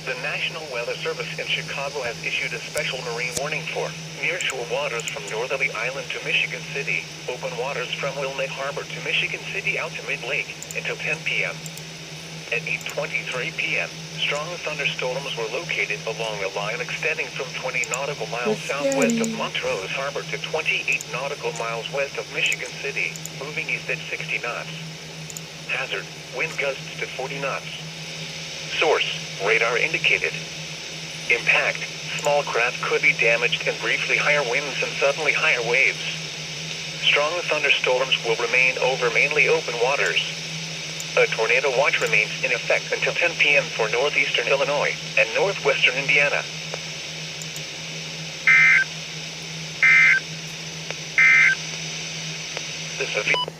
The National Weather Service in Chicago has issued a special marine warning for nearshore waters from Northerly Island to Michigan City, open waters from Wilmette Harbor to Michigan City out to Mid-Lake until 10 p.m. At 8:23 p.m., strong thunderstorms were located along a line extending from 20 nautical miles southwest of Montrose Harbor to 28 nautical miles west of Michigan City, moving east at 60 knots. Hazard, wind gusts to 40 knots. Source, radar indicated. Impact, small craft could be damaged and briefly higher winds and suddenly higher waves. Strong thunderstorms will remain over mainly open waters. A tornado watch remains in effect until 10 p.m. for northeastern Illinois and northwestern Indiana. This is